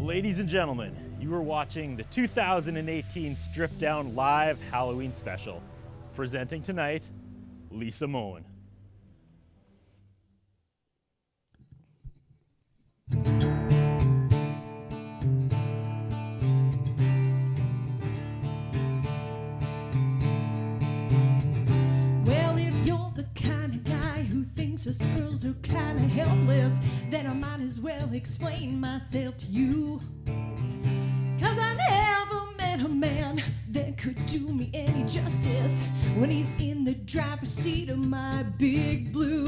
Ladies and gentlemen, you are watching the 2018 Stripped Down Live Halloween Special. Presenting tonight, Lisa Moen. Well, if you're the kind of guy who thinks us girls are kind of helpless, then I might as well explain myself to you. 'Cause I never met a man that could do me any justice when he's in the driver's seat of my big blue.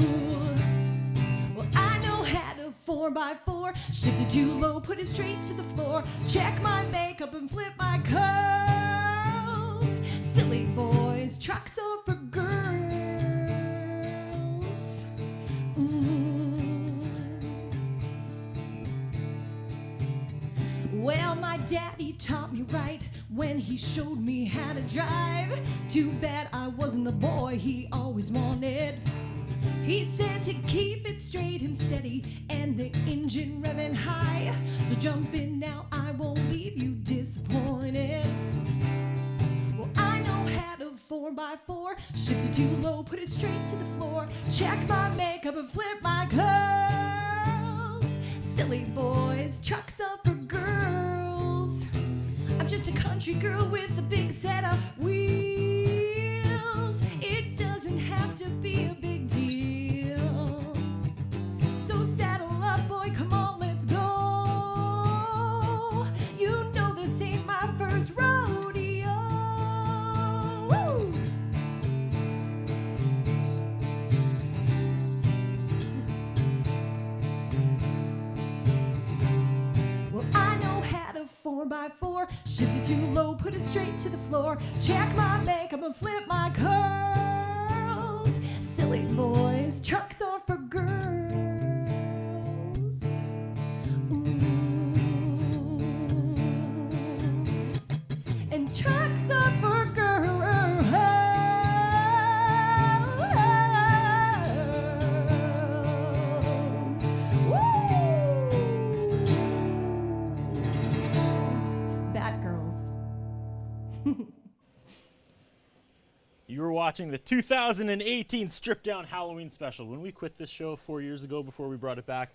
Well, I know how to 4x4, shift it too low, put it straight to the floor, check my makeup and flip my curls. Silly boys, trucks are for girls. Well, my daddy taught me right when he showed me how to drive. Too bad I wasn't the boy he always wanted. He said to keep it straight and steady and the engine revving high. So jump in now, I won't leave you disappointed. Well, I know how to 4x4, shift it too low, put it straight to the floor, check my makeup and flip my curls. Silly boys, trucks are for girls. I'm just a country girl with a big set of wheels. It doesn't have to be a big deal. So saddle up, boy, come on, let's go. You know this ain't my first rodeo. Woo! Well, I know how to 4x4, shift it too low, put it straight to the floor, check my makeup and flip my curls. Silly boys, trucks are for girls. And trucks are for girls. Woo! Bad girls. You were watching the 2018 Stripped Down Halloween Special. When we quit this show 4 years ago before we brought it back,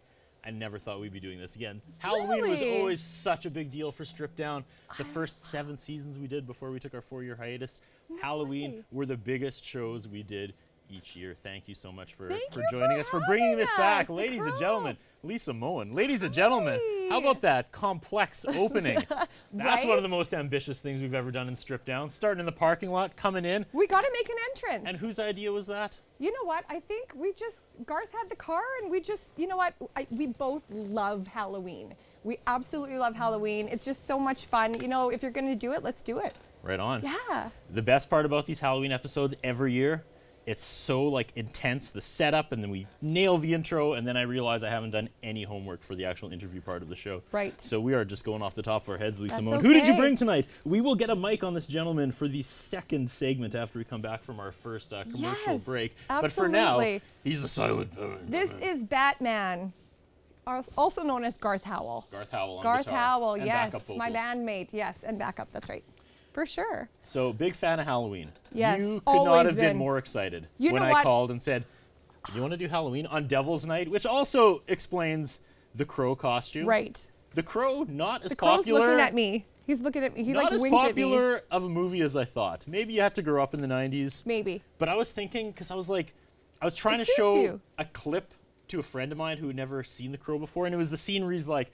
I never thought we'd be doing this again. Halloween was Really? always such a big deal for Stripped Down. The first 7 seasons we did before we took our 4-year hiatus, Halloween way. were the biggest shows we did each year. Thank you so much for Thank you joining for us, for bringing this having back. us, the Ladies and Crow. gentlemen, Lisa Moen. Ladies and gentlemen, how Hi. about that complex opening? That's one of the Right? most ambitious things we've ever done in Stripped Down. Starting in the parking lot, coming in. We got to make an entrance. And whose idea was that? You know what? I think Garth had the car, and you know what? We both love Halloween. We absolutely love Halloween. It's just so much fun. You know, if you're going to do it, let's do it. Right on. Yeah. The best part about these Halloween episodes every year, it's so like intense, the setup, and then we nail the intro, and then I realize I haven't done any homework for the actual interview part of the show. Right. So we are just going off the top of our heads, Lisa That's Moen. Who did you okay. bring tonight? We will get a mic on this gentleman for the second segment after we come back from our first commercial Yes, break. But for now, absolutely. he's the silent. This is Batman, also known as Garth Howell. Garth Howell on Garth guitar Howell, and yes, backup my vocals. bandmate, yes, and backup. That's right, for sure. So big fan of Halloween. Yes, You could always not have been been. more excited You when know I what? called and said, "You want to do Halloween on Devil's Night?" Which also explains the Crow costume. Right. The Crow not as The Crow's popular. looking at me. He's looking at me. He Not like as winked at me. popular of a movie as I thought. Maybe you had to grow up in the 90s. Maybe. But I was thinking, because I was trying It to suits show you. a clip to a friend of mine who had never seen The Crow before, and it was the scene where he's like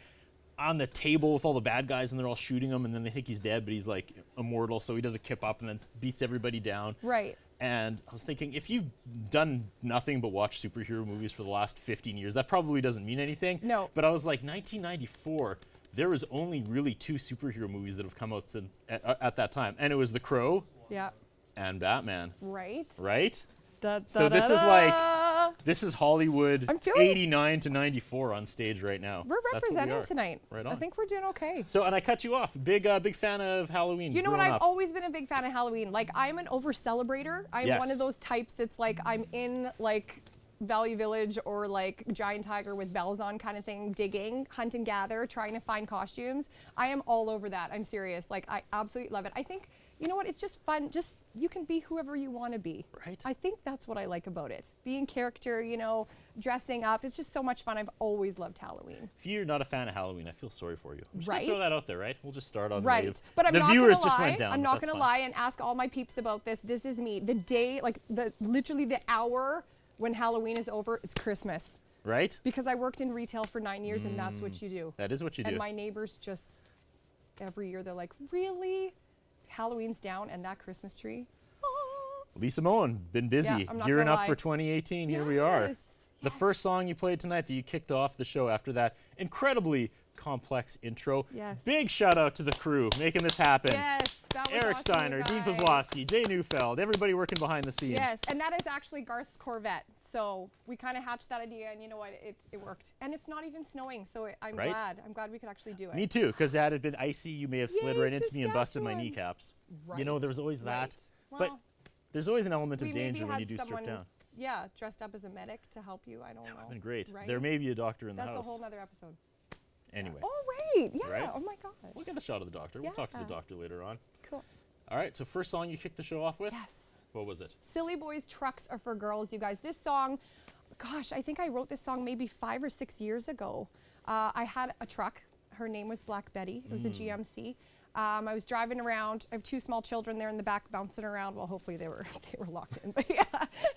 on the table with all the bad guys, and they're all shooting him, and then they think he's dead, but he's like immortal, so he does a kip up and then beats everybody down. Right. And I was thinking, if you've done nothing but watch superhero movies for the last 15 years, that probably doesn't mean anything. No. But I was like, 1994, there was only really 2 superhero movies that have come out since at that time, and it was The Crow Yeah. and Batman. Right. Right? Da, So da, this da, is da. This is Hollywood I'm feeling- 89 to 94 on stage right now. We're That's what we representing are. tonight. Right I on. think we're doing okay. So, and I cut you off. Big fan of Halloween. You know what? growing I've up. always been a big fan of Halloween. Like, I'm an over celebrator. I'm Yes. one of those types that's like, I'm in like Valley Village or like Giant Tiger with bells on kind of thing, digging, hunt and gather, trying to find costumes. I am all over that. I'm serious. Like, I absolutely love it. I think, you know what, it's just fun. Just, you can be whoever you want to be. Right. I think that's what I like about it. Being character, you know, dressing up. It's just so much fun. I've always loved Halloween. If you're not a fan of Halloween, I feel sorry for you. I'm just Right. gonna throw that out there, right? We'll just start on Right. But I'm the not viewers gonna just lie. went down. I'm but not that's gonna fine. lie and ask all my peeps about this. This is me. The day, like literally the hour when Halloween is over, it's Christmas. Right? Because I worked in retail for 9 years and that's what you do. That is what you do. And my neighbors just, every year they're like, really? Halloween's down and that Christmas tree? Lisa Moen, been busy, Yeah, I'm not gearing gonna up lie. for 2018. Here we are. Yes, The first song you played tonight that you kicked off the show after that incredibly complex intro. Yes. Big shout out to the crew making this happen. Yes, that was Eric awesome, Steiner, you Dean guys. Pozlowski, Jay Neufeld, everybody working behind the scenes. Yes, and that is actually Garth's Corvette. So we kind of hatched that idea, and you know what? It worked. And it's not even snowing, so I'm Right? glad. I'm glad we could actually do it. Me too, because had it been icy, you may have slid Yay, right into me and busted my Saskatchewan. kneecaps. You know, Right, there was always that. right. But Well, there's always an element of we maybe danger when had you do strip someone, down. yeah, dressed up as a medic to help you. I don't know. That'd been great. Right? There may be a doctor in That's the a house. whole nother episode. Anyway, Oh wait, yeah. Right? Oh my gosh. we'll get a shot of the doctor. We'll talk to the Yeah. doctor later on. Cool. All right, so first song you kicked the show off with? Yes. What was it? Silly Boys Trucks Are for Girls, you guys. This song, gosh, I think I wrote this song maybe 5 or 6 years ago. I had a truck. Her name was Black Betty. It was a GMC. I was driving around. I have 2 small children there in the back bouncing around. Well, hopefully they were locked in. But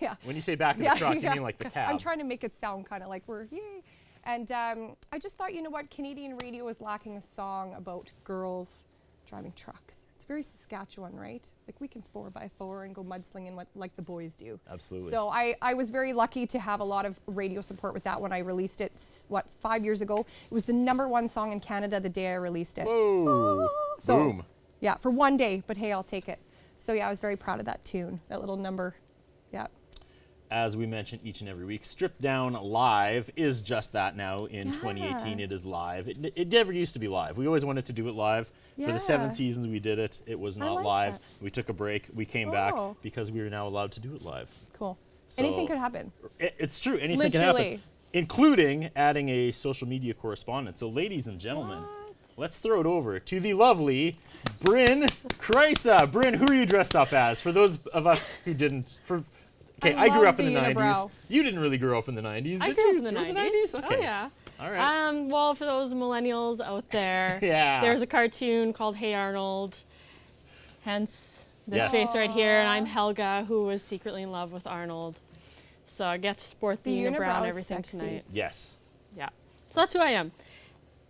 yeah. When you say back in the truck, you mean like the cab. I'm trying to make it sound kind of like we're yay. And I just thought, you know what, Canadian radio is lacking a song about girls driving trucks. It's very Saskatchewan, right? Like we can 4x4 and go mudslinging like the boys do. Absolutely. So I was very lucky to have a lot of radio support with that when I released it, 5 years ago. It was the #1 song in Canada the day I released it. Whoa. So, Boom. Yeah, for one day, but hey, I'll take it. So yeah, I was very proud of that tune, that little number. Yeah. As we mention each and every week, Stripped Down Live is just that now. In Yeah. 2018, it is live. It never used to be live. We always wanted to do it live. For the 7 Yeah. seasons we did it, it was not like live. that. We took a break. We came back Oh. because we are now allowed to do it live. Cool. So- Anything could happen. It's true. Anything can happen. Literally. Including adding a social media correspondent. So, ladies and gentlemen, let's throw it over to the lovely Bryn Kreisa. Bryn, who are you dressed up as? For those of us who didn't. Okay, I grew love up in the the 90s. unibrow. You didn't really grow up in the 90s, I did grew you? up in the You 90s. Okay. Oh, yeah. All right. Well, for those millennials out there, Yeah. there's a cartoon called Hey Arnold, hence this Yes. face right here, and I'm Helga, who was secretly in love with Arnold. So I get to sport the The unibrow unibrow and is everything sexy. tonight. Yes. Yeah. So that's who I am.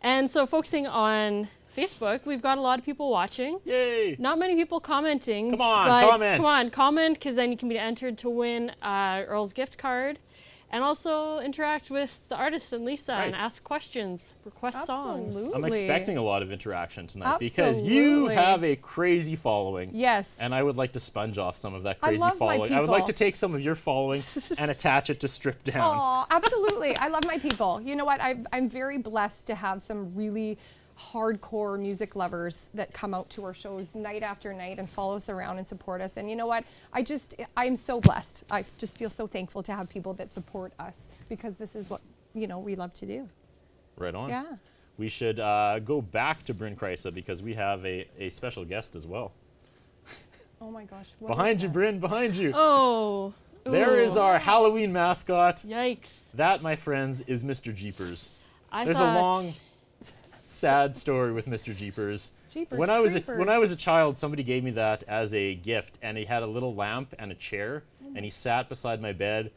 And so focusing on Facebook, we've got a lot of people watching. Yay. Not many people commenting. Come on, but comment. Come on, comment, because then you can be entered to win Earl's gift card. And also interact with the artist and Lisa and Right. ask questions, request songs. Absolutely. I'm expecting a lot of interaction tonight because you Absolutely. have a crazy following. Yes. And I would like to sponge off some of that I crazy love my following. I would like to people. take some of your following and attach it to Stripped Down. Oh, absolutely. I love my people. You know what? I'm very blessed to have some really hardcore music lovers that come out to our shows night after night and follow us around and support us. And you know what? I'm so blessed. I just feel so thankful to have people that support us because this is what, we love to do. Right on. Yeah. We should go back to Bryn Kreisa because we have a special guest as well. Oh my gosh. what Behind is you, that? Bryn, behind you. Oh. There is Ooh. our Halloween mascot. Yikes. That, my friends, is Mr. Jeepers. I There's thought, a long, sad story with Mr. Jeepers. Jeepers When I was creepers. a child, somebody gave me that as a gift, and he had a little lamp and a chair, and he sat beside my bed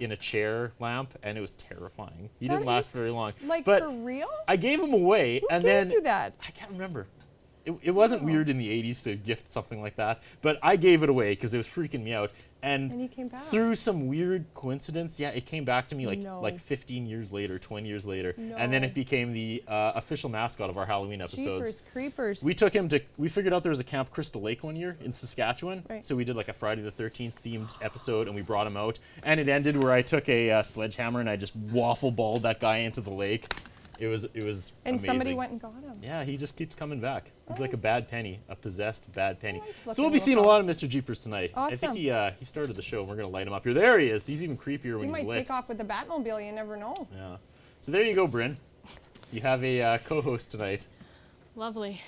in a chair lamp, and it was terrifying. He That didn't last is, very long. Like, but for real? I gave him away, Who and gave then you that? I can't remember. It wasn't weird in the 80s to gift something like that, but I gave it away because it was freaking me out. And you came back. Through some weird coincidence, yeah, it came back to me No. like 15 years later, 20 years later, and then No. it became the official mascot of our Halloween episodes. Jeepers creepers. We took him to. We figured out there was a Camp Crystal Lake one year in Saskatchewan, Right. so we did like a Friday the 13th themed episode, and we brought him out. And it ended where I took a sledgehammer and I just waffle balled that guy into the lake. It was And amazing. somebody went and got him. Yeah, he just keeps coming back. He's like a bad penny, a possessed bad penny. Nice So looking we'll be little seeing a fellow. lot of Mr. Jeepers tonight. I Awesome. think he started the show, and we're going to light him up here. There he is. He's even creepier He when might he's lit. take off with the Batmobile. You never know. Yeah. So there you go, Bryn. You have a co-host tonight. Lovely.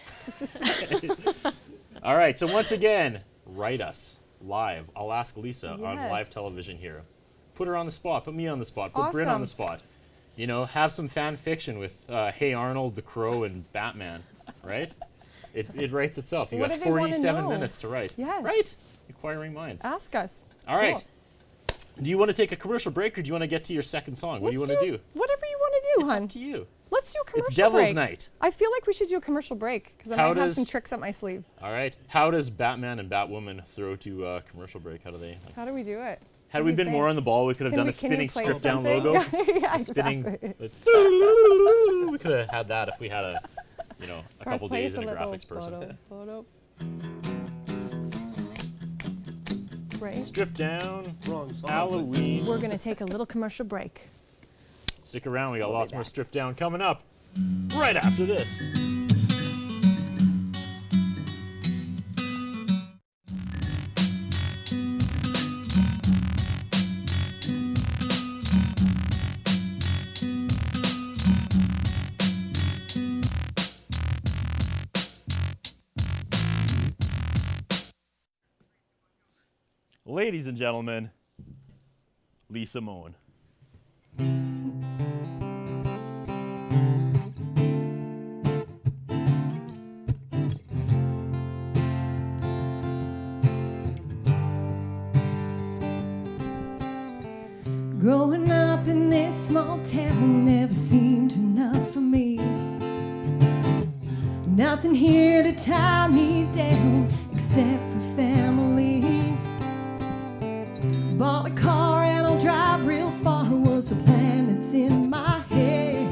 All right, so once again, write us live. I'll ask Lisa on Yes. live television here. Put her on the spot. Put me on the spot. Put Bryn on Awesome. the spot. You know, have some fan fiction with Hey Arnold, The Crow, and Batman, right? It writes itself. You What got do they wanna 47 know? minutes to write. Yes. Right? Inquiring minds. Ask us. All right. Cool. Do you want to take a commercial break, or do you want to get to your second song? What do you want to do? Whatever you want to do, It's hon. up to you. Let's do a commercial It's Devil's break. Night. I feel like we should do a commercial break because I How might have does- some tricks up my sleeve. All right. How does Batman and Batwoman throw to commercial break? How do they? How do we do it? Had What we do you been think? more on the ball, we could have Can done we- a can you spinning play strip down something? logo. Yeah, Spinning. exactly. We could have had that if we had a couple Play days us in a little graphics person. photo. Right. Strip down. Wrong song. Halloween. We're gonna take a little commercial break. Stick around. We got We'll be lots more back. strip down coming up right after this. Ladies and gentlemen, Lisa Moen. Growing up in this small town never seemed enough for me. Nothing here to tie me down except for family. Bought a car and I'll drive real far was the plan that's in my head.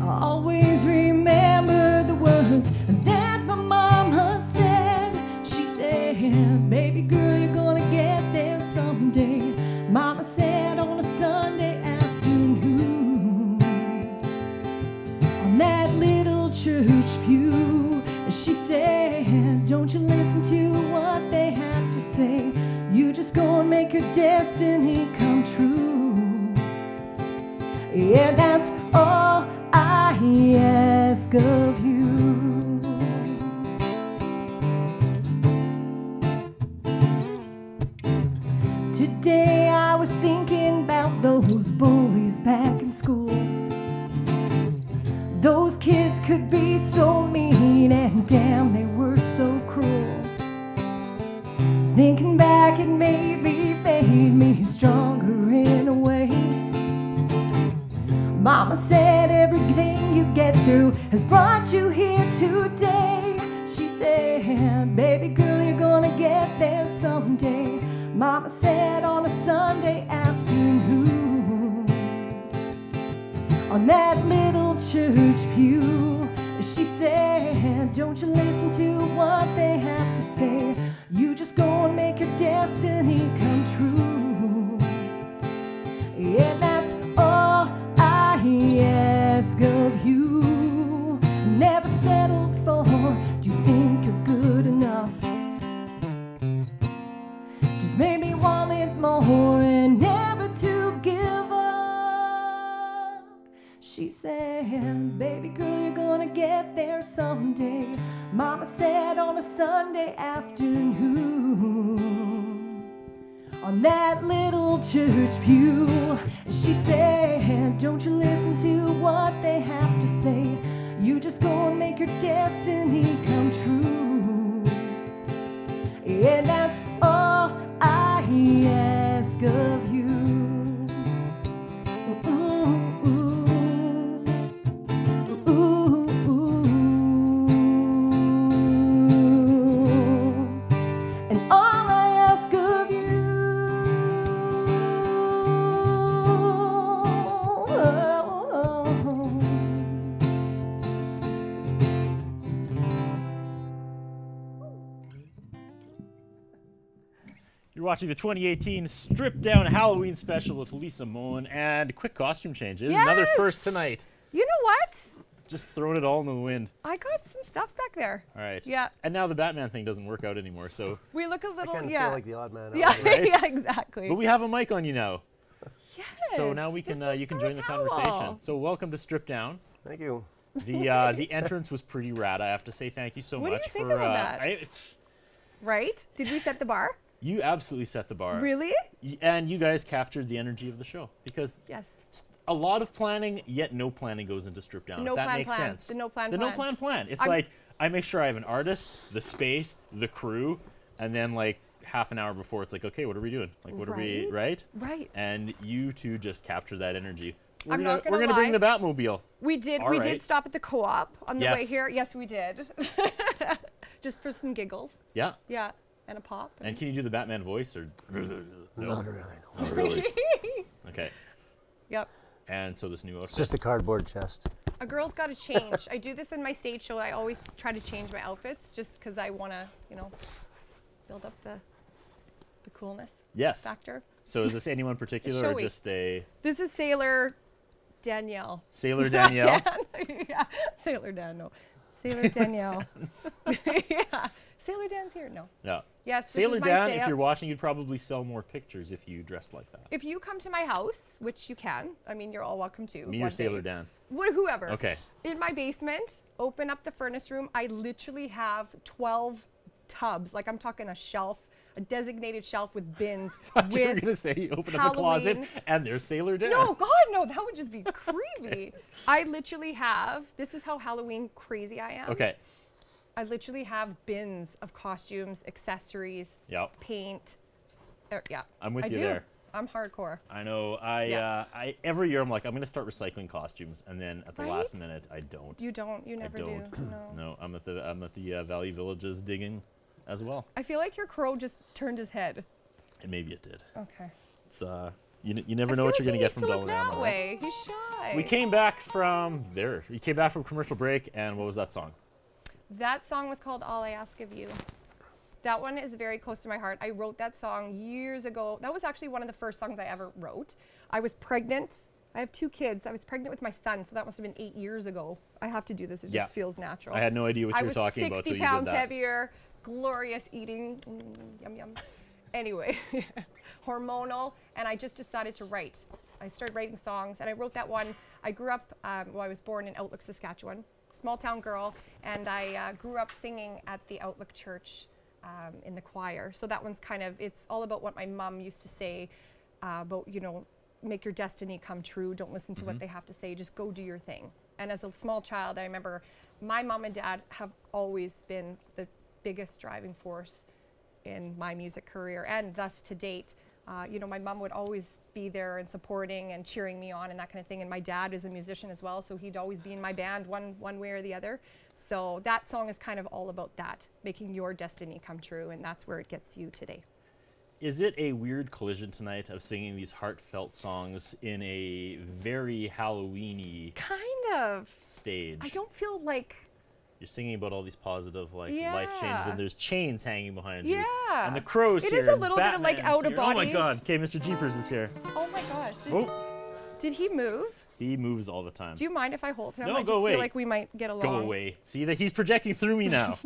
I always remember the words that my mama said. She said, baby girl, you're gonna get there someday. Mama said on a Sunday afternoon, on that little church pew, she said, don't you listen to what they have to say. You just go and make your destiny come true. Yeah, that's all I ask of you. Today I was thinking about those bullies back in school. Those kids could be so mean and damn they were so cruel. Thinking back it maybe made me stronger in a way. Mama said everything you get through has brought you here today. She said, baby girl, you're gonna get there someday. Mama said on a Sunday afternoon, on that little church pew, she said, don't you listen to what they have to say. You just go and make your destiny come true. Yeah, that's all I ask of you. Never settled for, do you think you're good enough? Just maybe want it more and never to give up. She said, baby girl, you're gonna get there someday. Mama said on a Sunday afternoon, on that little church pew, she said, don't you listen to what they have to say. You just go and make your destiny come true. Yeah, that's all I ask of you. And all I ask of you. You're watching the 2018 Strip Down Halloween special with Lisa Moen, and quick costume changes. Another Yes! first tonight. You know what? Just throwing it all in the wind. I got some stuff back there. All right. Yeah. And now the Batman thing doesn't work out anymore, so. We look a I little, kind of yeah. feel like the odd man out. Yeah, Right? yeah, exactly. But we have a mic on you now. Yes, So now we can this is you can Brother join the Howell. conversation. So welcome to Strip Down. Thank you. The entrance was pretty rad. I have to say thank you so What do much you think for about that? Right? Did we set the bar? You absolutely set the bar. Really? And you guys captured the energy of the show because Yes. a lot of planning, yet no planning goes into Strip Down. No if that plan makes plan. sense. The no plan The plan. no plan plan. It's I'm- like I make sure I have an artist, the space, the crew, and then like half an hour before it's like, okay, what are we doing? Like, what are we, right? Right. And you two just capture that energy. We're I'm not gonna we're gonna bring lie. the Batmobile. We did. All We right. did stop at the co-op on the way Yes. here. Yes, we did. Just for some giggles. Yeah. Yeah, and a pop. And can you do the Batman voice or? Not really. No. Not really. Okay. Yep. And so this new outfit. It's just a cardboard chest. A girl's got to change. I do this in my stage show. I always try to change my outfits just because I want to, build up the coolness Yes. factor. So is this anyone particular or showy. just a This is Sailor Danielle. Sailor Danielle? Dan. Yeah, Sailor Dan. No, Sailor Danielle. Yeah, Sailor Dan's here. No. Yeah. Yes. this Sailor is my Dan, sail- if you're watching, you'd probably sell more pictures if you dressed like that. If you come to my house, which you can, I mean, you're all welcome to. Me one or Sailor day. Dan? Whoever. Okay. In my basement, open up the furnace room. I literally have 12 tubs. Like I'm talking a shelf, a designated shelf with bins. You were with gonna say you open up a closet Halloween. and there's Sailor Dan. No, God, no, that would just be creepy. I literally have, this is how Halloween crazy I am. Okay. I literally have bins of costumes, accessories, Yep. paint. Yeah. I'm with I you do. there. I'm hardcore. I know. Yeah. I every year I'm like I'm gonna start recycling costumes, and then at the last Right? minute I don't. You don't, you never I don't. do. No. No, I'm at the Valley Villages digging, as well. I feel like your crow just turned his head. And maybe it did. Okay. It's you never know what you're gonna get from That Dollarama. right? way. He's shy. We came back from there. We came back from commercial break, and what was that song? That song was called All I Ask of You. That one is very close to my heart. I wrote that song years ago. That was actually one of the first songs I ever wrote. I was pregnant. I have 2 kids. I was pregnant with my son, so that must have been 8 years ago. I have to do this. It Yeah. just feels natural. I had no idea what you were talking I about was till 60 you did pounds that. heavier, glorious eating, yum yum. Anyway, hormonal, and I just decided to write. I started writing songs, and I wrote that one. I grew up, I was born in Outlook, Saskatchewan, small town girl, and I grew up singing at the Outlook Church in the choir. So that one's kind of, it's all about what my mom used to say about, make your destiny come true. Don't listen to what they have to say. Just go do your thing. And as a small child, I remember my mom and dad have always been the biggest driving force in my music career, and thus to date. My mom would always be there and supporting and cheering me on and that kind of thing. And my dad is a musician as well, so he'd always be in my band one way or the other. So that song is kind of all about that, making your destiny come true, and that's where it gets you today. Is it a weird collision tonight of singing these heartfelt songs in a very Halloweeny Kind of. stage? I don't feel like. You're singing about all these positive life Yeah. changes, and there's chains hanging behind you. Yeah. And the crow's It here. is a and little bit of, like, Batman's out of here. Oh my body. God! Okay, Mr. Jeepers is here. Oh my gosh. Oh, Did he move? he moves all the time. Do you mind if I hold him? No, I just go away. feel like we might get along. Go away. See that he's projecting through me now.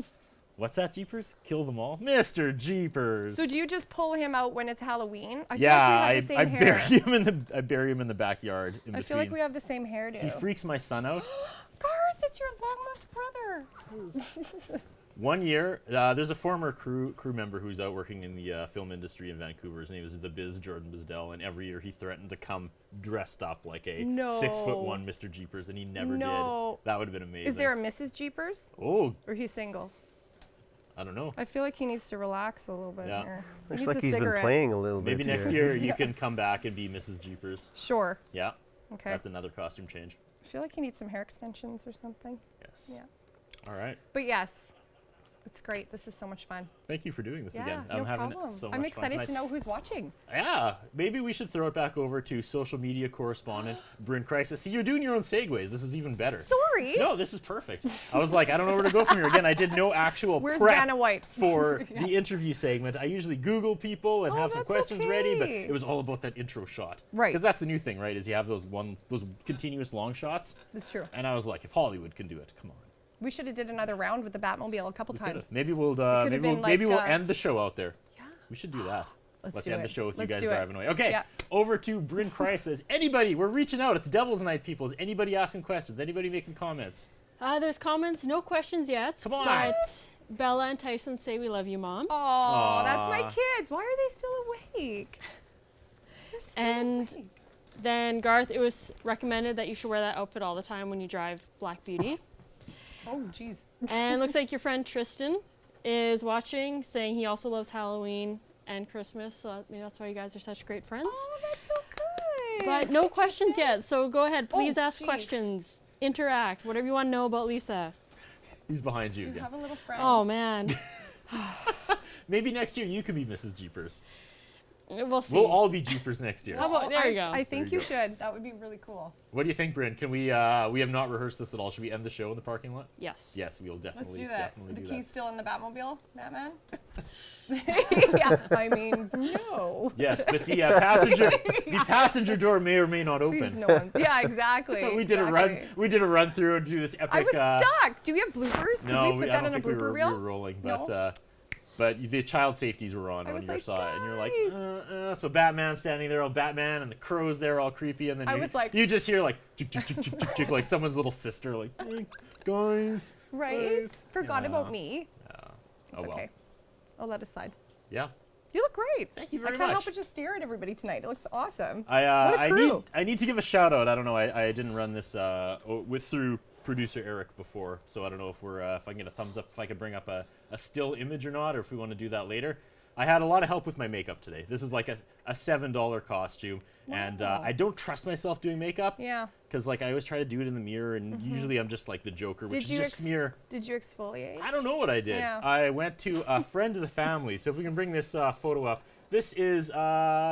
What's that, Jeepers? Kill them all, Mr. Jeepers. So do you just pull him out when it's Halloween? I Yeah, feel like we have the same hair. bury him in the backyard. In I between. feel like we have the same hairdo. He freaks my son out. Garth, it's your long lost brother. One year, there's a former crew member who's out working in the film industry in Vancouver. His name is the Biz Jordan Bizdell, and every year he threatened to come dressed up like a No. 6'1" Mr. Jeepers, and he never No. did. That would have been amazing. Is there a Mrs. Jeepers? Oh, Or he's single? I don't know. I feel like he needs to relax a little bit Yeah. here. He Looks needs like a he's been cigarette. playing a little bit. Maybe next year you can come back and be Mrs. Jeepers. Sure. Yeah, Okay. that's another costume change. I feel like he needs some hair extensions or something. Yes. Yeah. All right. But yes, It's great. This is so much fun. Thank you for doing this Yeah, again. no I'm having problem. so much I'm fun excited tonight. to know who's watching. Yeah, maybe we should throw it back over to social media correspondent Bryn Crisis. See, you're doing your own segues. This is even better. Sorry. No, this is perfect. I was like, I don't know where to go from here. Again, I did no actual Where's prep Vanna White? for the interview segment. I usually Google people and Oh, have some that's questions ready, but okay. it was all about that intro shot. Right. Because that's the new thing, right? Is you have those continuous long shots. That's true. And I was like, if Hollywood can do it, come on. We should have did another round with the Batmobile a couple times. Could've. Maybe we'll could've been maybe like, we'll end the show out there. Yeah. We should do that. Let's do end it. the show with Let's you guys do it. driving away. Okay, Yeah. over to Bryn Crisis. Anybody, we're reaching out. It's Devil's Night, people. Is anybody asking questions? Anybody making comments? There's comments, no questions yet. Come on. But Bella and Tyson say we love you, Mom. Oh, that's my Aw. kids. Why are they still awake? They're still And awake. then Garth, it was recommended that you should wear that outfit all the time when you drive Black Beauty. Oh, jeez. And looks like your friend Tristan is watching, saying he also loves Halloween and Christmas. So maybe that's why you guys are such great friends. Oh, that's so good. But no questions yet. So go ahead, please ask jeez. questions, interact, whatever you want to know about Lisa. He's behind you You again. have a little friend. Oh man, Maybe next year you could be Mrs. Jeepers. we'll see. We'll all be Jeepers next year. How about- there you go. I think There you you should. That would be really cool. What do you think, Bryn? Can we have not rehearsed this at all. Should we end the show in the parking lot? Yes. Yes, we will Let's definitely, do that. definitely The do key's that. still in the Batmobile, Batman? Yeah, I mean, no. Yes, but the passenger door may or may not open. Please, no one. Yeah, exactly. We did a run through and do this epic. I was stuck. Do we have bloopers? Could No, we put I that don't in a think we blooper were, reel? we were rolling, No? but the child safeties were on was your like, side, and you're like, guys. so Batman's standing there, all Batman, and the crow's there, all creepy, and then I was like- you just hear like, chick, chick, chick, chick, chick, chick, like someone's little sister, like, hey, guys, Right? guys. Forgot Yeah. about me. Oh It's well, okay. I'll let it slide. yeah. You look great. Thank you very I can't help much. but just stare at everybody tonight. It looks awesome. I What a crew. I need to give a shout out. I don't know. I didn't run this through producer Eric before, so I don't know if I can get a thumbs up if I could bring up a still image or not, or if we want to do that later. I had a lot of help with my makeup today. This is like a $7 costume, and Wow. I don't trust myself doing makeup. Yeah. Because like I always try to do it in the mirror, and usually I'm just like the Joker, which Did is you just smear. Did you exfoliate? I don't know what I did. Yeah. I went to a friend of the family. So if we can bring this photo up. This is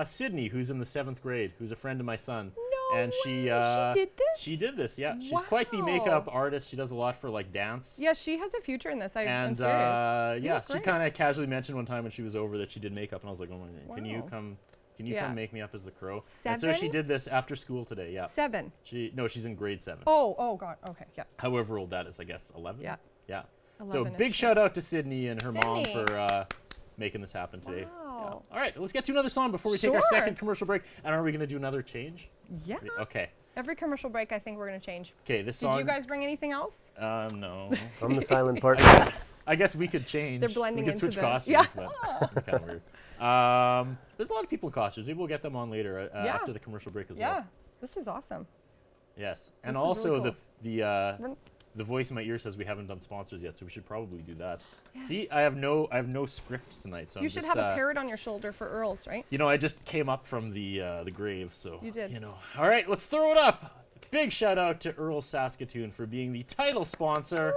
Sydney, who's in the 7th grade, who's a friend of my son. No and she way. She did this? She did this, yeah. She's quite the Wow. makeup artist. She does a lot for like dance. Yeah, she has a future in this. I'm And serious. You yeah, look she great. kind of casually mentioned one time when she was over that she did makeup, and I was like, "Oh my god, can you Wow. come Yeah. make me up as the crow?" And so she 7? did this after school today. Yeah. 7. She's in grade 7. Oh, God. Okay, yeah. However old that is, I guess 11. Yeah. Yeah. So 11-ish, big yeah. shout out to Sydney and her mom Sydney. for making this happen today. Wow. All right, let's get to another song before we take our Sure. second commercial break. And are we going to do another change? Yeah. Okay. Every commercial break, I think we're going to change. Okay, this Did song. you guys bring anything else? No. I'm the silent partner. I guess we could change. They're blending we could into switch the- costumes, Yeah. but it'd be kind of weird. There's a lot of people in costumes. Maybe we'll get them on later Yeah. after the commercial break as Yeah. well. This is awesome. Yes. And This is also really the voice in my ear says we haven't done sponsors yet, so we should probably do that. Yes. See, I have no script tonight, so You I'm should just, have a parrot on your shoulder for Earl's, right? You know, I just came up from the grave, so You did. You know. All right, let's throw it up. Big shout out to Earl Saskatoon for being the title sponsor.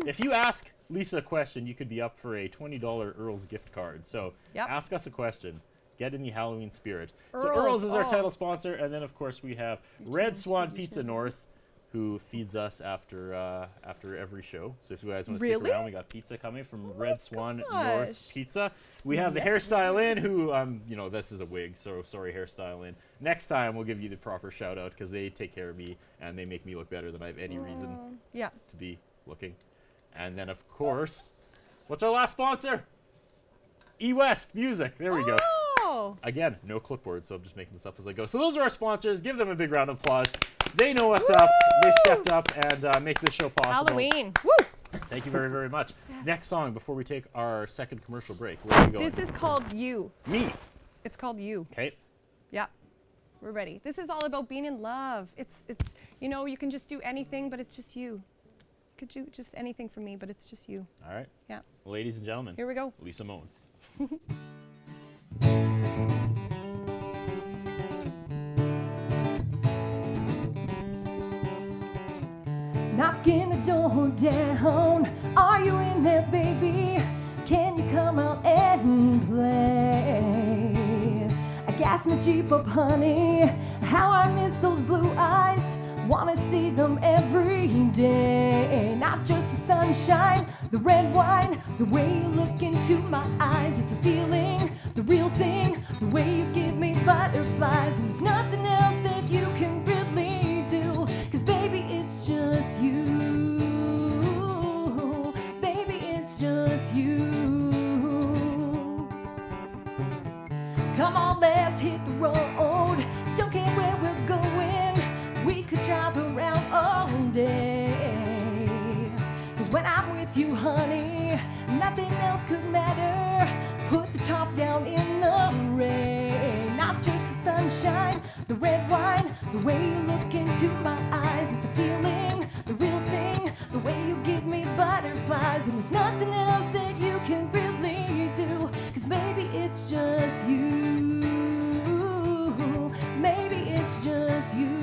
If you ask Lisa a question, you could be up for a $20 Earl's gift card. So Yep. ask us a question. Get in the Halloween spirit. So Earl's, Earl's is our oh. title sponsor, and then of course we have Red Swan Pizza North, who feeds us after every show. So if you guys want to stick Really? around, we got pizza coming from Red Swan North gosh. Pizza. We have the hairstyle in, who you know, this is a wig, so sorry hairstyle in. Next time we'll give you the proper shout out because they take care of me and they make me look better than I have any reason Yeah. to be looking. And then of course, what's our last sponsor? eWest Music. There we go. Oh. Again, no clipboard, so I'm just making this up as I go. So those are our sponsors. Give them a big round of applause. They know what's up. They stepped up and make this show possible. Halloween. Woo! Thank you very, very much. Next song before we take our second commercial break. Where are we going? This is called You. Me. It's called You. Okay. Yeah. We're ready. This is all about being in love. It's you know, you can just do anything, but it's just you. You could do just anything for me, but it's just you. All right. Yeah. Ladies and gentlemen, Here we go. Lisa Moen. knocking the door down. Are you in there, baby? Can you come out and play? I gas my Jeep up, honey. How I miss those blue eyes. Wanna see them every day. Not just the sunshine, the red wine, the way you look into my eyes. It's a feeling, the real thing, the way you give me butterflies. And there's nothing else that you can really do. Cause baby, it's just you. Baby, it's just you. Come on, let's hit the road. Don't care where we're going. We could drive around all day. Cause when I'm with you, honey, nothing else could matter. Put the top down in the rain. Not just the sunshine, the red wine, the way you look into my eyes. It's a feeling, the real thing, the way you give me butterflies. And there's nothing else that you can really do. Cause maybe it's just you. Maybe it's just you.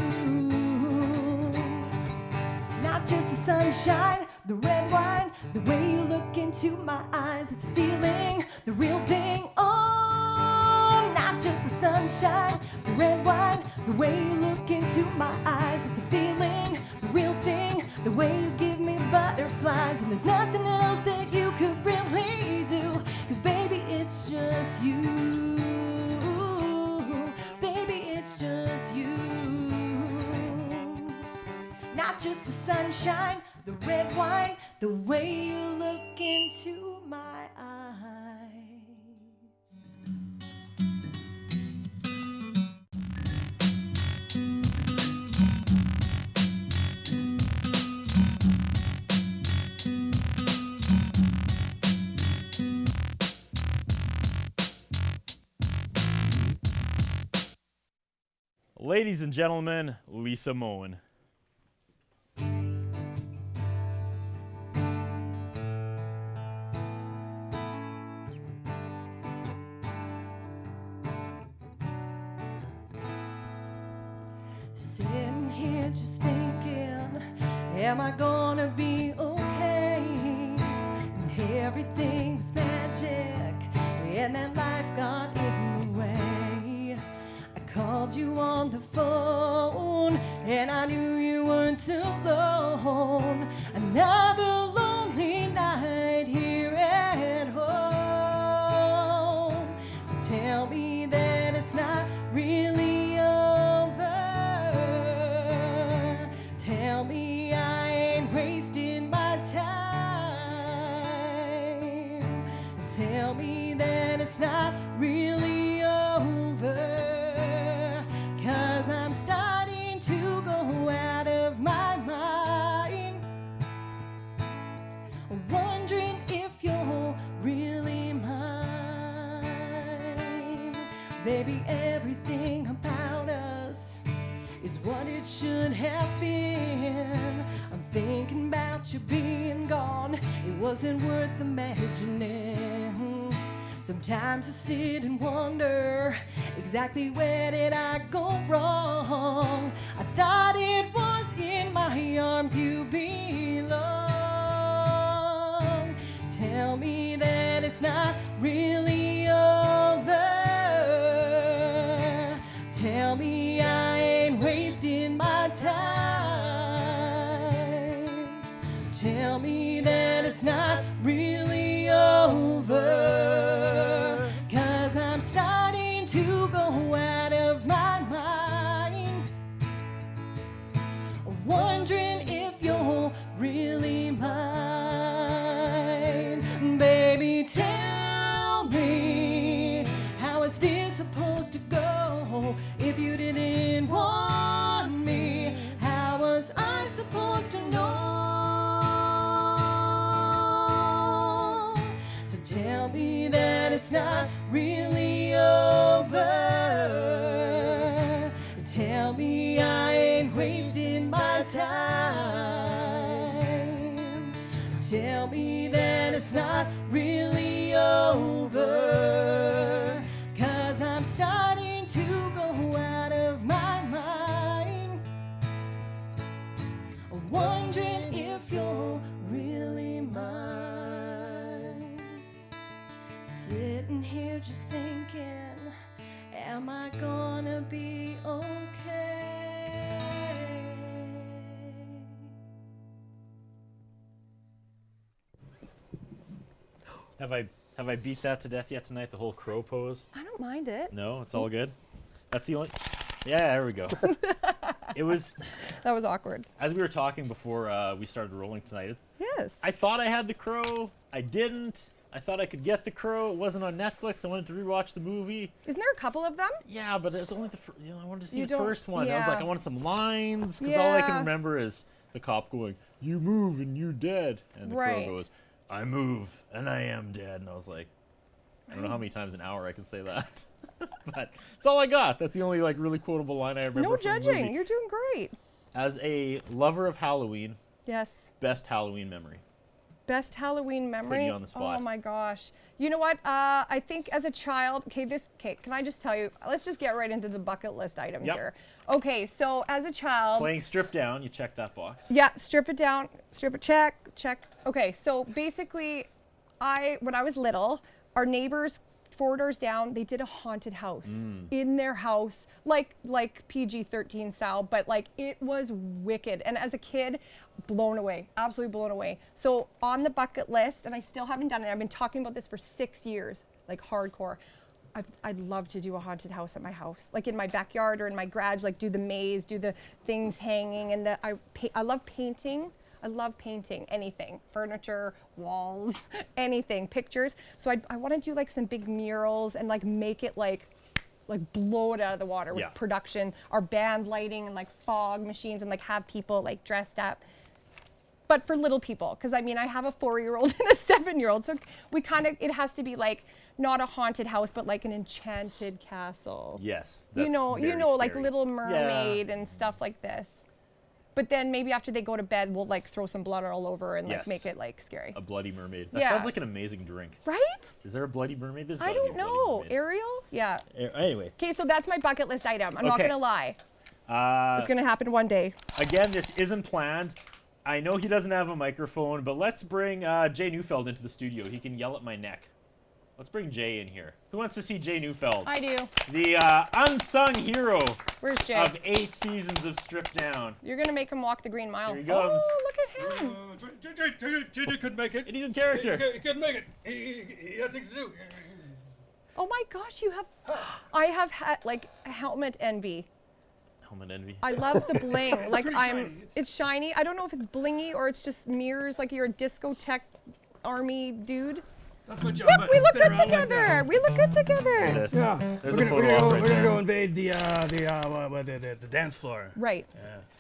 Not just the sunshine, the red wine, the way you look into my eyes. It's a feeling, the real thing. Oh, not just the sunshine, the red wine, the way you look into my eyes. It's a feeling, the real thing, the way you give me butterflies. And there's nothing else that you could really do. Cause baby, it's just you. Baby, it's just you. Not just the sunshine, the red wine, the way you look into my eyes. Ladies and gentlemen, Lisa Moen. Sitting here just thinking, am I gonna be okay? And everything was magic, and that life got in the way. I called you on the phone, and I knew you weren't alone. Another lonely night here at home. So tell me that it's not really over. Tell me I ain't wasting my time. Tell me that it's not really over. 'Cause I'm starting to go out of my mind. Wondering if you're really mine. Baby, everything about us is what it should have been. I'm thinking about you being gone. It wasn't worth imagining. Sometimes I sit and wonder, exactly where did I go wrong? I thought it was in my arms you belong. Tell me that it's not really over. Tell me I ain't wasting my time. Tell me that it's not really over. 'Cause I'm starting to go out of my mind. Wondering if you're really mine. Baby, tell me, how is this supposed to go? If you didn't want me, how was I supposed to know? So tell me that it's not really over. Tell me I ain't wasting my time. Tell me that it's not really over. 'Cause I'm starting to go out of my mind. Wondering if sitting here just thinking, am I gonna be okay? Have I beat that to death yet tonight? The whole crow pose? I don't mind it. No, it's all good. That's the only. Yeah, there we go. It was That was awkward. as we were talking before we started rolling tonight. Yes. I thought I had the crow. I didn't. I thought I could get the crow. It wasn't on Netflix. I wanted to rewatch the movie. Isn't there a couple of them? Yeah, but it's only I wanted to see You the don't- first one. I was like, yeah. I wanted some lines because all I can Yeah. remember is the cop going, "You move and you're dead," and the Right. crow goes, "I move and I am dead," and I was like, I don't know how many times an hour I can say that, but it's all I got. That's the only like really quotable line I remember. No from the judging. movie. You're doing great. As a lover of Halloween, Yes. best Halloween memory. Best Halloween memory. you on the spot. Oh my gosh. You know what? I think as a child, can I just tell you, let's just get right into the bucket list items Yep. here. Okay, so as a child, Playing Strip Down, you check that box. yeah, strip it down, strip it, check. Okay, so basically, when I was little, our neighbors 4 doors down, they did a haunted house in their house, like PG-13 style, but like it was wicked. And as a kid, blown away, absolutely blown away. So on the bucket list, and I still haven't done it. I've been talking about this for 6 years, like hardcore. I'd love to do a haunted house at my house, like in my backyard or in my garage, like do the maze, do the things hanging, and I love painting. I love painting anything, furniture, walls, anything, pictures. So I want to do like some big murals and like make it like blow it out of the water with Yeah. production, our band lighting and like fog machines and like have people like dressed up. But for little people, because I mean, I have a 4-year-old and a 7-year-old, so it has to be like not a haunted house, but like an enchanted castle. Yes. You know, very like scary. Little Yeah. Mermaid and stuff like this. But then maybe after they go to bed, we'll like throw some blood all over and like Yes. make it like scary. A Bloody Mermaid. That Yeah. sounds like an amazing drink. Right? Is there a Bloody Mermaid? There's I gotta be a don't Bloody know. Mermaid. Ariel? Yeah. Anyway, Okay, so that's my bucket list item. I'm not Okay. gonna lie. It's gonna happen one day. again, this isn't planned. I know he doesn't have a microphone, but let's bring Jay Neufeld into the studio. He can yell at my neck. Let's bring Jay in here. Who wants to see Jay Neufeld? I do. The unsung hero Where's Jay? of 8 seasons of Stripped Down. You're gonna make him walk the green mile. Here he comes. Oh, look at him. JJ couldn't make it. And he's in character. He couldn't make it. He had things to do. Oh my gosh, I have had like helmet envy. Helmet envy. I love the bling. Like pretty shiny. it's shiny. I don't know if it's blingy or it's just mirrors. Like you're a discotheque army dude. That's my job. Look, we look good together. We look good together. This. Yeah. There's we're a gonna, photo op right we're gonna there. go invade the dance floor. Right.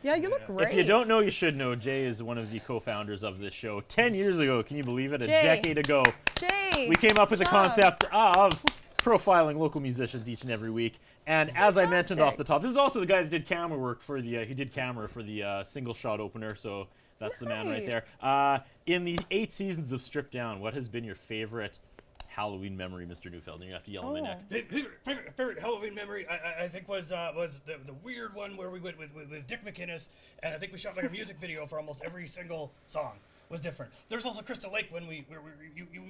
Yeah, you look great. If you don't know, you should know. Jay is one of the co-founders of this show. 10 years ago, can you believe it? A Jay. decade ago. Jay. We came up with the love. concept of profiling local musicians each and every week. And as I mentioned off the top, this is also the guy that did camera work for he did camera for the single shot opener, so that's the man right Right. there. In the 8 seasons of Stripped Down, what has been your favorite Halloween memory, Mr. Neufeld? And you have to yell at my neck. Favorite Halloween memory I think was the weird one where we went with Dick McInnes, and I think we shot like a music video for almost every single song. Was different. There's also Crystal Lake when you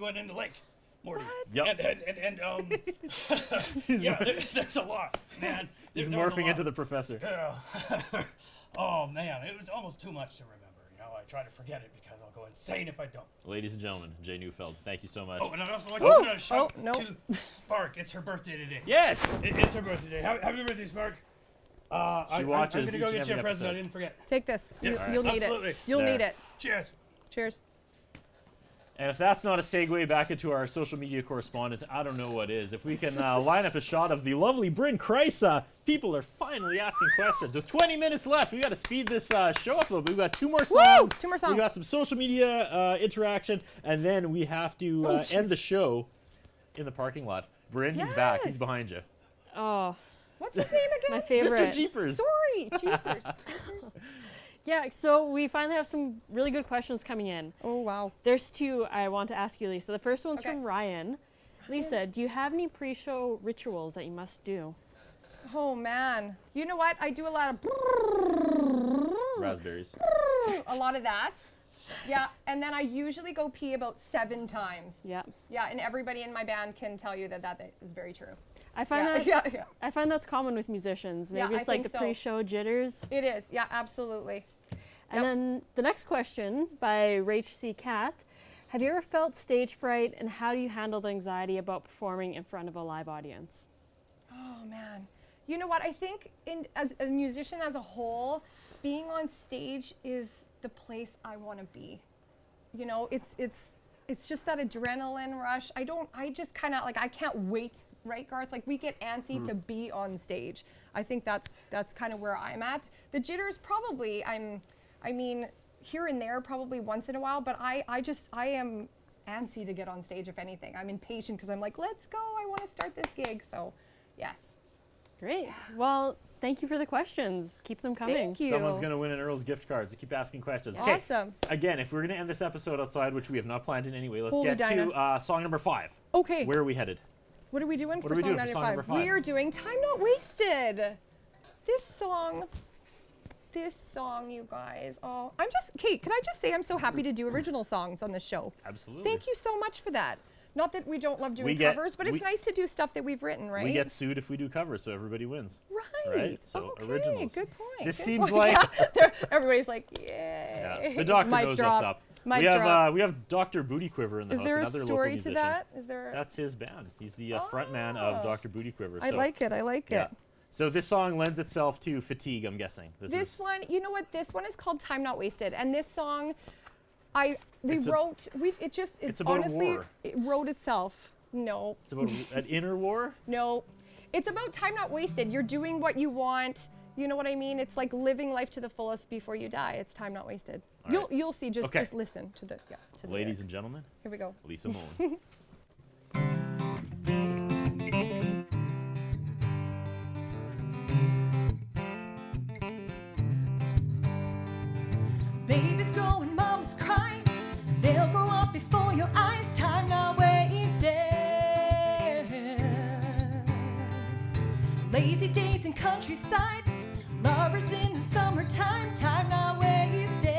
went in the lake, Morty. What? Yep. Yeah, there's a lot, man. He's There was a morphing lot. into the professor. Yeah. Oh man, it was almost too much to remember. You know, I try to forget it because I'll go insane if I don't. Ladies and gentlemen, Jay Neufeld, thank you so much. Oh, and I'd also like Woo! to put out a shout Oh, no. to Spark. It's her birthday today. Yes! It's her birthday today. Happy birthday, Spark. I'm watches gonna each go and get you every a present. I episode. didn't forget. Take this. Yes, You'll need absolutely. it. You'll There. need it. Cheers. Cheers. And if that's not a segue back into our social media correspondent, I don't know what is. If we can line up a shot of the lovely Bryn Kreisa, people are finally asking questions. With 20 minutes left, we got to speed this show up a little bit. We've got 2 more songs. 2 more songs. We got some social media interaction, and then we have to end the show in the parking lot. Bryn, he's back. He's Yes. behind you. Oh, What's his name again? my favorite. Mr. Jeepers. Sorry, Jeepers. Yeah, so we finally have some really good questions coming in. Oh wow. There's 2 I want to ask you, Lisa. The first one's Okay. from Ryan. Lisa, do you have any pre-show rituals that you must do? Oh man. You know what? I do a lot of Raspberries. a lot of that. Yeah, and then I usually go pee about 7 times. Yeah. Yeah, and everybody in my band can tell you that that is very true. I find Yeah, that yeah. I find that's common with musicians. Maybe Yeah, it's I like think the so. pre-show jitters. It is, yeah, absolutely. And then the next question by Rach C. Kath. Have you ever felt stage fright, and how do you handle the anxiety about performing in front of a live audience? Oh man, you know what? I think as a musician as a whole, being on stage is the place I want to be. You know, it's just that adrenaline rush. I just kind of like, I can't wait, right, Garth? Like, we get antsy to be on stage. I think that's kind of where I'm at. The jitters probably, I mean, here and there probably once in a while, but I am antsy to get on stage, if anything. I'm impatient because I'm like, let's go, I want to start this gig. So, yes. Great. Well, thank you for the questions. Keep them coming. Thank you. Someone's going to win an Earl's gift card, so keep asking questions. Awesome. Okay. Again, if we're going to end this episode outside, which we have not planned in any way, let's Holy get Dinah. to song number 5. Okay. Where are we headed? What are we doing What for are we song doing for number song 5? number 5? We are doing Time Not Wasted. This song, you guys. Oh, Kate, can I just say I'm so happy to do original songs on this show. Absolutely. Thank you so much for that. Not that we don't love doing We get- covers, but it's we- nice to do stuff that we've written, right? We get sued if we do covers, so everybody wins. right. So okay, originals. good point. This good seems point. like- Yeah, everybody's like, yay. Yeah. The doctor Mic knows drop. what's up. Mic We have drop. we have Dr. Booty Quiver in the Is house. there a another local story to musician. that? Is there? That's his band. He's the front man of Dr. Booty Quiver. I so, like it. I like yeah. it. So this song lends itself to fatigue, I'm guessing. This one, you know what? This one is called "Time Not Wasted," and this song, it It's about a honestly, war. it wrote itself. No, It's about an inner war. no, it's about time not wasted. You're doing what you want. You know what I mean? It's like living life to the fullest before you die. It's time not wasted. All right. You'll see. Just Okay. just listen to the to the Ladies lyrics. and gentlemen, Here we go. Lisa Moen. Babies grow and moms cry. They'll grow up before your eyes. Time not wasted. Lazy days in countryside. Lovers in the summertime. Time not wasted.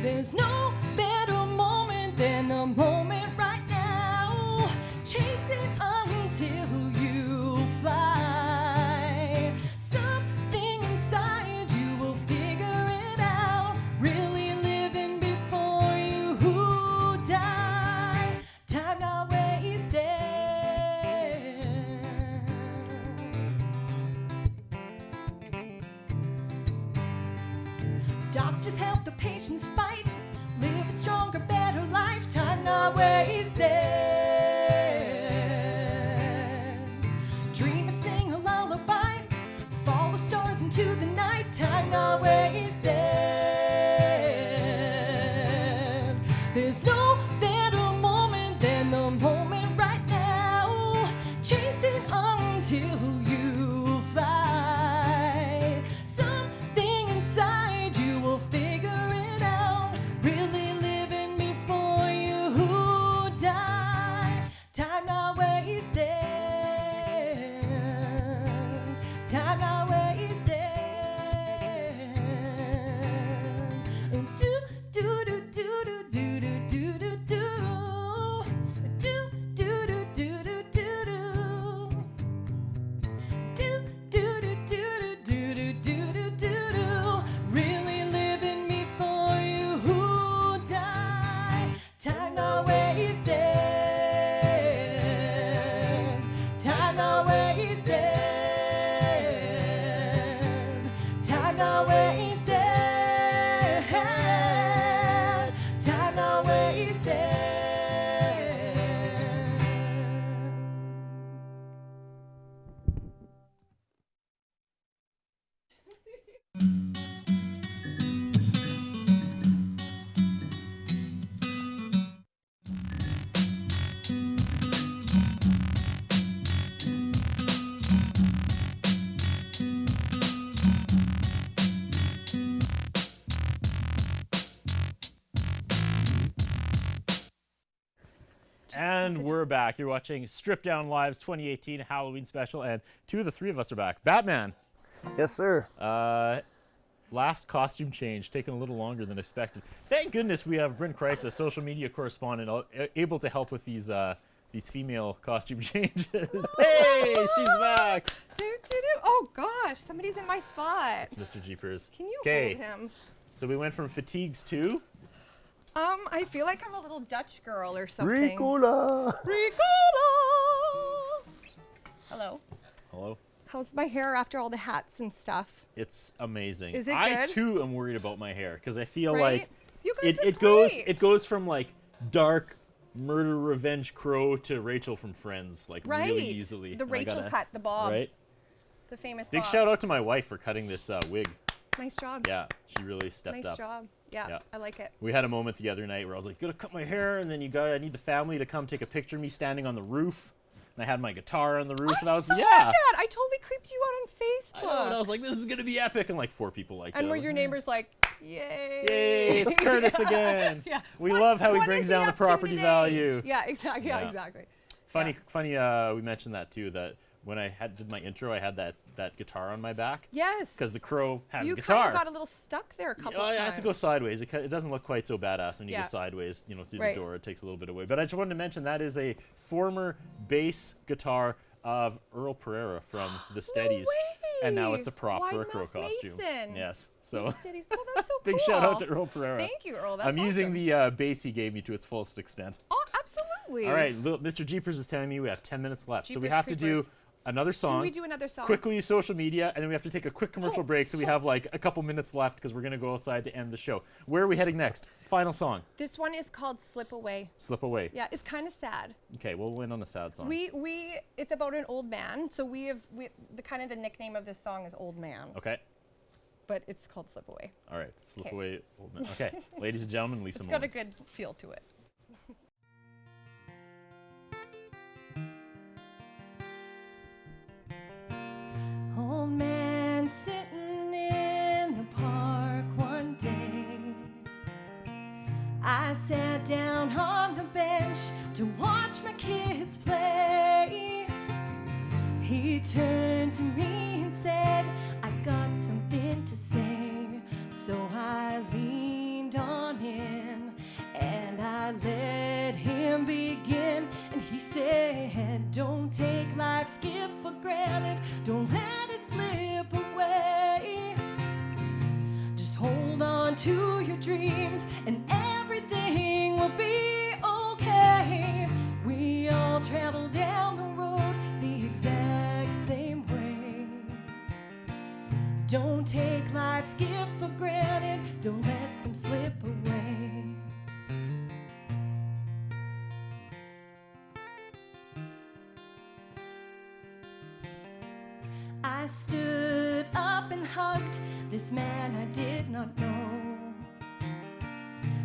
There's no better moment than the moment right now. Chase it until you fly. Something inside you will figure it out. Really living before you die. Time not wasted. Doctors help the patients fight. Live a stronger, better life. Time not wasted. Dreamers sing a lullaby. Follow stars into the night. Time not wasted. There's no better moment than the moment right now. Chase it until you fly. Something inside you will figure it out. Really living before you die. Time not wasted. Time not wasted. Do do do do do do do do do do. Do do do do do do do. Do do do do do do do do do. Really living before you die. Time not wasted. Time not wasted. Time not wasted. Time not wasted. And we're back. You're watching Strip Down Live's 2018 Halloween special, and 2 of the 3 of us are back. Batman, Yes, sir. Last costume change, taking a little longer than expected. Thank goodness we have Bryn Kreis, a social media correspondent, able to help with these female costume changes. Hey, she's back. Oh gosh, somebody's in my spot. It's Mr. Jeepers. Can you 'Kay, hold him? so we went from fatigues to I feel like I'm a little Dutch girl or something. Ricola. Hello. hello. How's my hair after all the hats and stuff? It's amazing. Is it I good? too am worried about my hair because I feel Right? like You guys look it great. goes from like dark murder revenge crow to Rachel from Friends like Right. really easily. The And I Rachel gotta- cut, the bob. Right. The famous Big bob. shout out to my wife for cutting this wig. Nice job. Yeah, she really stepped Nice up. job. Yeah, Yeah. I like it. We had a moment the other night where I was like, "Gotta cut my hair," and then I need the family to come take a picture of me standing on the roof, and I had my guitar on the roof, and I was saw yeah. that. I totally creeped you out on Facebook. I know, and I was like, "This is gonna be epic," and like 4 people liked it. And I were was your like, neighbors like, yay? Yay, it's Curtis again. Yeah. We love how he What brings is down the up to property today? value. Yeah, exactly. Yeah. Yeah, exactly. Funny, we mentioned that too, that when I did my intro, I had that guitar on my back. Yes. Because the crow has you a guitar. kind of got a little stuck there a couple I times. had to go sideways. It doesn't look quite so badass when you Yeah. go sideways, through Right. the door. It takes a little bit away. But I just wanted to mention that is a former bass guitar of Earl Pereira from the Steadies. And now it's a prop for a crow Wide Mouth costume. Mason. Yes. So Steadies. Oh, that's so cool. big shout out to Earl Pereira. Thank you, Earl. That's I'm using awesome. the bass he gave me to its fullest extent. Oh, absolutely. All right, Mr. Jeepers is telling me we have 10 minutes left. So we Jeepers have to do Creepers. another song. Can we do another song? Quickly social media, and then we have to take a quick commercial break, so we have like a couple minutes left because we're going to go outside to end the show. Where are we heading next? Final song. This one is called Slip Away. Slip Away. Yeah, it's kind of sad. Okay, we'll end on a sad song. It's about an old man. So the nickname of this song is Old Man, Okay. but it's called Slip Away. All right. Slip Okay. Away. Old man. Okay. Ladies and gentlemen, Lisa It's Moen. got a good feel to it. Old man sitting in the park one day. I sat down on the bench to watch my kids play. He turned to me and said, I got something to say. So I leaned on in and I let him begin. And he said, don't take life's gifts for granted. Don't let it slip away. Just hold on to your dreams and everything will be okay. We all travel down the road the exact same way. Don't take life's gifts for granted. Don't let them slip away. I stood up and hugged this man I did not know.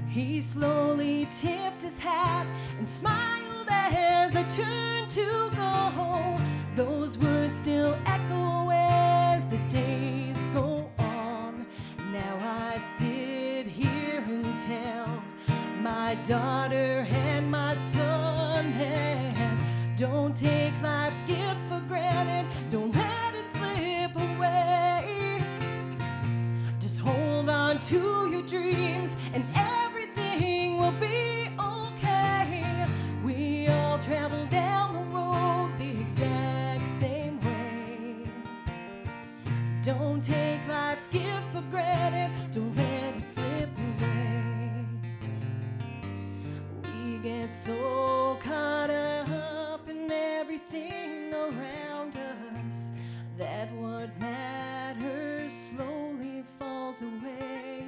He slowly tipped his hat and smiled as I turned to go. Those words still echo as the days go on. Now I sit here and tell my daughter and my son that don't take life's gifts for granted. Don't let it slip away. Just hold on to your dreams and everything will be okay. We all travel down the road the exact same way. Don't take life's gifts for granted. Don't let it slip away. We get so caught up in everything around us that what matters slowly falls away.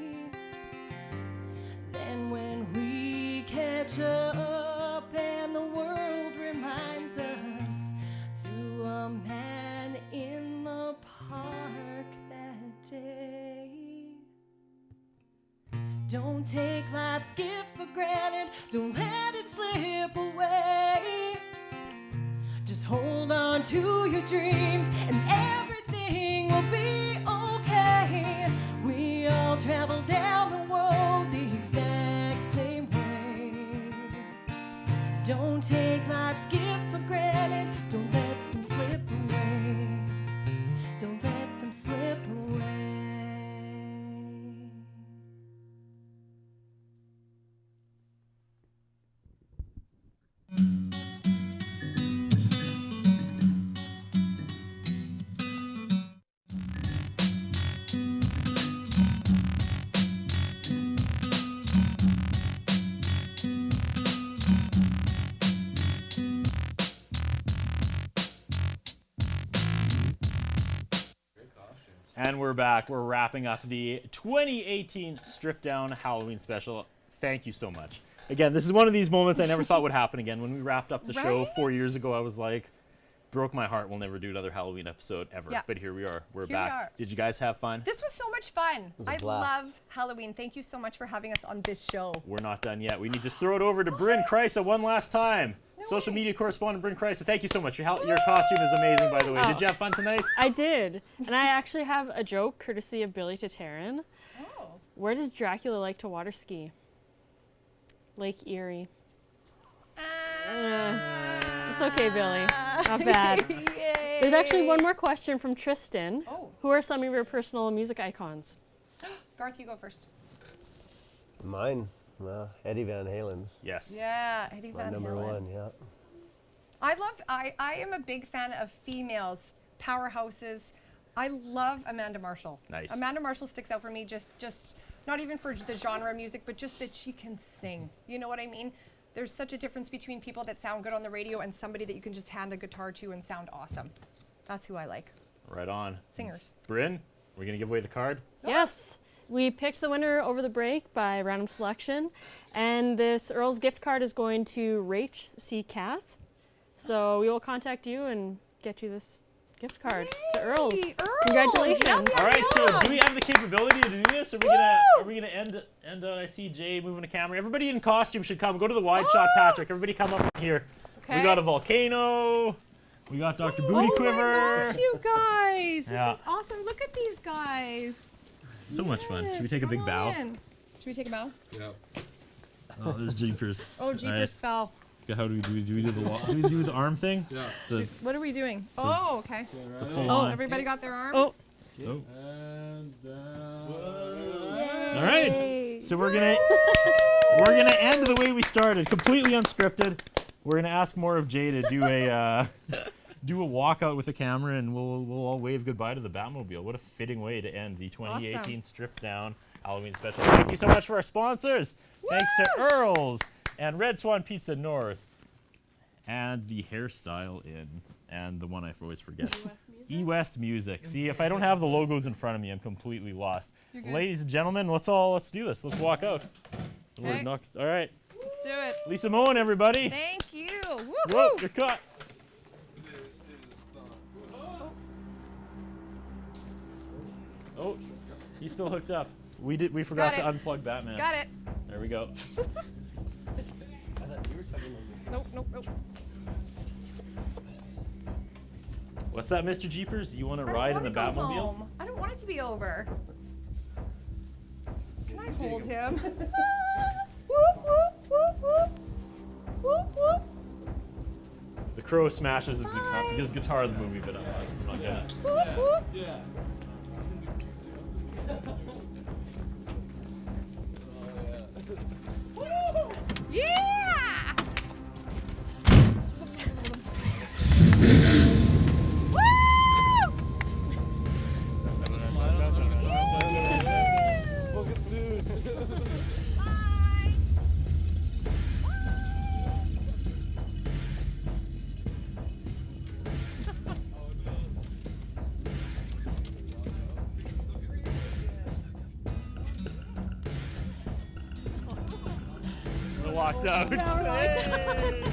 Then when we catch up and the world reminds us through a man in the park that day. Don't take life's gifts for granted. Don't let it slip away. Just hold on to your dreams and everything will be okay. We all travel down the road the exact same way. Don't take life's gifts for granted. Don't let them slip away. Don't let them slip away. And we're back. We're wrapping up the 2018 Stripped Down Halloween special. Thank you so much. Again, this is one of these moments I never thought would happen again. When we wrapped up the show Right? 4 years ago, I was like, broke my heart. We'll never do another Halloween episode ever. Yeah. But here we are. We're Here we back. are. Did you guys have fun? This was so much fun. was a I blast. love Halloween. Thank you so much for having us on this show. We're not done yet. We need to throw it over to Bryn Kreisa one last time. No Social way. media correspondent Bryn Kreisa. Thank you so much. Your costume is amazing, by the way. Did you have fun tonight? I did. And I actually have a joke courtesy of Billy Tatarin. Oh. Where does Dracula like to water ski? Lake Erie. It's okay, Billy. Not bad. Yay. There's actually one more question from Tristan. Oh. Who are some of your personal music icons? Garth, you go first. Mine, Eddie Van Halen's Yes. Yeah, Eddie my Van number Halen. one. Yeah. I am a big fan of females, powerhouses. I love Amanda Marshall. Nice. Amanda Marshall sticks out for me just not even for the genre of music, but just that she can sing. You know what I mean? There's such a difference between people that sound good on the radio and somebody that you can just hand a guitar to and sound awesome. That's who I like. Right on. Singers. Bryn, we're going to give away the card? Yes. We picked the winner over the break by random selection. And this Earl's gift card is going to Rach C. Kath. So we will contact you and get you this gift card to Earl's. Earls! Congratulations. Yum, yum, All right, so yum. do we have the capability to do this? Are we gonna end I see Jay moving the camera. Everybody in costume should come. Go to the wide shot, Patrick. Everybody come up here. Okay. We got a volcano. We got Dr. Booty Oh Quiver. my gosh, you guys. Yeah. This is awesome. Look at these guys. So much fun. Should we Yes, take a big come bow? on. Should we take a bow? Oh, there's Jeepers. Oh, Jeepers fell. How do we do we do the arm thing? Yeah. The, What are we doing? Oh, okay. the full Oh, on. Everybody got their arms? Oh. Oh. And down. All right. So we're gonna end the way we started, completely unscripted. We're gonna ask more of Jay to do a walkout with the camera, and we'll all wave goodbye to the Batmobile. What a fitting way to end the 2018 Awesome. Stripped Down Halloween special. Thank you so much for our sponsors. Thanks to Earl's and Red Swan Pizza North, and the Hairstyle Inn, and the one I always forget. E-West Music. See, if I don't have the logos in front of me, I'm completely lost. You're good. Ladies and gentlemen, let's do this. Let's walk out. We're Okay. all right. Let's do it. Lisa Moen, everybody. Thank you. Whoa, Woohoo! you're caught. Oh, he's still hooked up. We forgot Got to it. unplug Batman. Got it. There we go. Nope, nope, nope. What's that, Mr. Jeepers? You want to I don't ride in wanna the go Batmobile? home. I don't want it to be over. Can I hold him? Whoop, whoop, whoop, whoop. Whoop, whoop. The crow smashes Bye. his guitar in the movie, but I'm not gonna. Whoop, whoop. Yes. Yeah! Book it soon. Bye! I walked out. Yeah, we're locked out. Hey!